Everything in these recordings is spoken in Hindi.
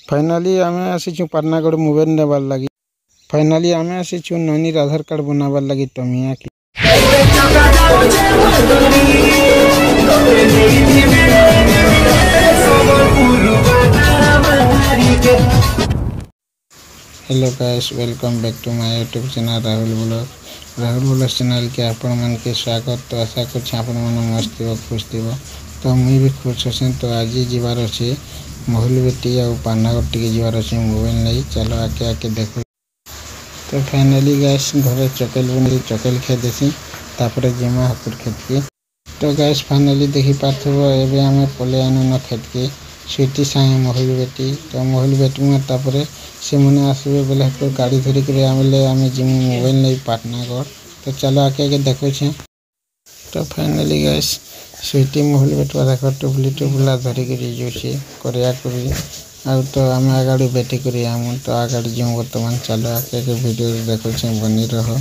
फाइनाली आमे आसीछु पाटनागढ़ मोबाइल नेबार लगी। फाइनाली आमे आसीछु ननीर आधार कार्ड बनाबार लगी टमिया की। Hello guys, welcome back to my YouTube channel Rahul blog channel के आपण मन के स्वागत। तो आशा कर आपण मन मस्त थी खुश थी। तो मुझे भी खुश अच्छे। तो आज जीवार अच्छे महल बेटी आ पाटनागढ़ टी जीवार अच्छे मोबाइल नहीं। चलो आके आके देखो। तो फाइनाली गैस घर चकेल बन चकेल खे देसी तापर जिमा हापुर खेत के। तो गैस फाइनाली देखी पार्थव एवं आम पले आनु खेत के स्वीटी साहे महल बेटी। तो महल बेटी में तापर से मैंने आसबे बोले तो गाड़ी धरिक आम जिम मोबाइल नहीं पाटनागढ़। तो चलो आके आके देखो छे। तो फाइनाली गैस स्वीटी महल बेटवा देख टुबला धरिक जाऊे करिया करी आ। तो आम आगाड़ी बेटी करी आम तो आगाड़ी जो बर्तमान चलो आके वीडियो देखो बनी रहो।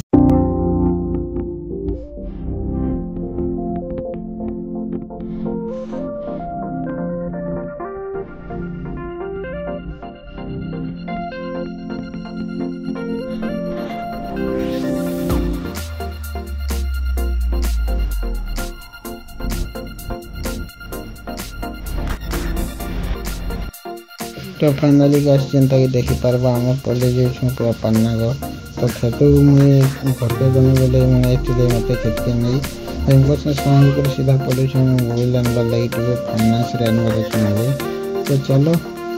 तो फाइनाली गैस जनता की देखी पार्बा आम पले जाऊँ पूरा पाटनागढ़। तो खेत मुझे घर के गमी बोले मैंने मत खेत के नहीं से साहू कर सीधा पड़े मोबाइल आनबार लगे फाइनान्स आनबार मोबाइल। तो चलो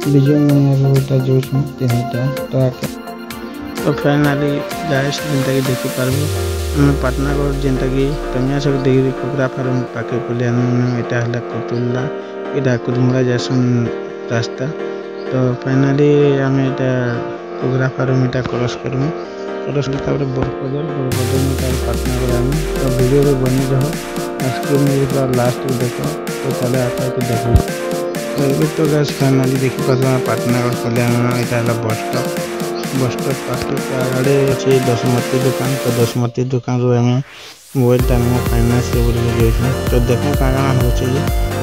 बीजू मुझे जो तीनटा तो आके। तो फाइनाली गैस जनता की देखी पार्बो पाटनागढ़ जनता की टमिया सब देखी कुकुरा फार्म पाके पले यहाँ कतुल्ला यहाँ कुदमुड़ा जासन रास्ता। तो फाइनाली आम कुकुरा फार्म यहाँ क्रॉस करमु क्रॉस कर बरपदर में पाटनागढ़ आम। तो वीडियो में बनी रहो स्क्रीन में लास्ट को देखो। तो चलो आके देखो। तो ये तो गैस फाइनाली देखी पास पाटनागढ़ पले यहाँ बस स्टॉप पास आगे अच्छे दशमती दुकान। तो दशमती दुकान रू आम मोबाइल टाइम फाइनान्स तो देखो क्या हो।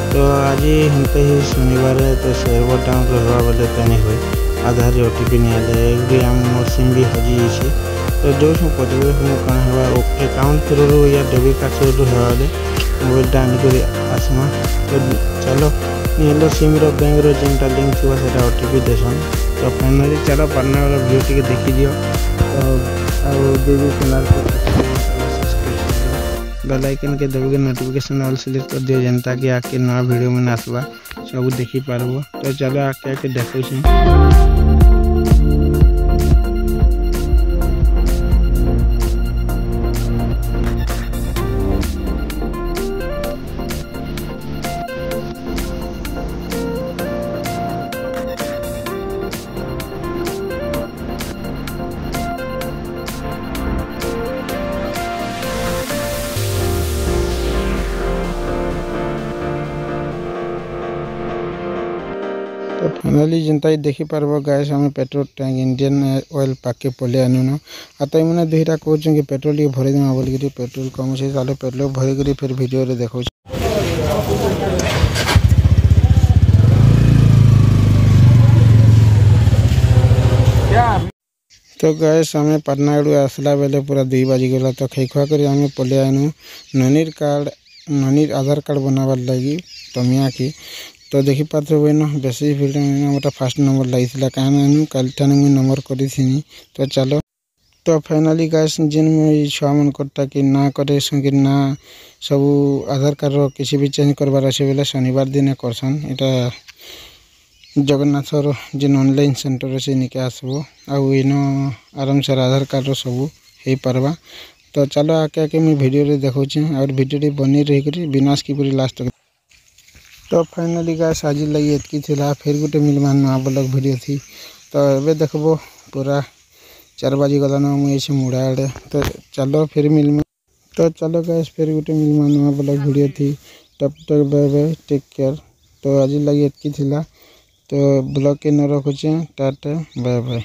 तो आज हेमते ही शनिवार तो सर्वर डाउन रहा बोले तो नहीं हुए आधार ओटीपी नहीं आए आम मोर सिम भी हजी। तो जो पचारे कौन है अकाउंट थ्रू या डेबिट कार्ड थ्रू है मोबाइल आनिक आसमा। तो चलो नहीं सिम बैंक रेनटा लिंक थी से ओटीपी देसन। तो फाइनाली चलो पाटनागढ़ भिडियो टी देखी दियो। तो बेल आइकन के दबे नोटिफिकेशन ऑल सिलेक्ट कर दियो जनता कि आके नया वीडियो में आसवा सब देखी पारबो। तो चलो आके आके देखो। तो फाइनाली जनता देखी पार्बो गैस आम पेट्रोल टैंक इंडियन ऑयल पाके पले आनुन आता मैंने दुईटा कहूँ कि पेट्रोल टे भरी देमा बोलिक पेट्रोल कम से चलो पेट्रोल भरी फिर वीडियो रे देखो। तो गैस आम पाटनागढ़ आसला बेले पूरा 2 बाजी गला। तो खाई खुआ कर आम पले आनु ननीर आधार कार्ड बनाबार लगी टमिया की। तो देखी पार्थे बहन बेसी भिड़ मोटा फास्ट नंबर लगी कहीं कल ठान मुझे नंबर करी। तो चलो तो फाइनाली गैस जिन छुआ मन करता कि ना करे कि ना सब आधार कार्ड किसी भी चेंज करवार अच्छे बोले शनिवार दिन करसन। यहाँ जगन्नाथर जिन ऑनलाइन सेंटर अच्छे निके आसबो आन आराम से आधार कार्ड सब हो पार्बा। तो चलो आके आके मुझे वीडियो देखो और वीडियो बनी रही विनाश की पूरी लास्ट। तो फाइनाली गैस आज लगी एतकी थिला फिर गोटे मिलमा नुआ ब्लॉग वीडियो थी। तो ये देखबो पूरा 4 बाजी गलान मुझे मुड़ा आड़े। तो चलो फिर मिलमा। तो चलो गैस फिर गोटे मिलमा नुआ ब्लॉग वीडियो थी। तब तक बाय बाय टेक केयर। तो आज लगी एतकी थिला। तो ब्लॉग के न रखुचे टाटा बाय बाय।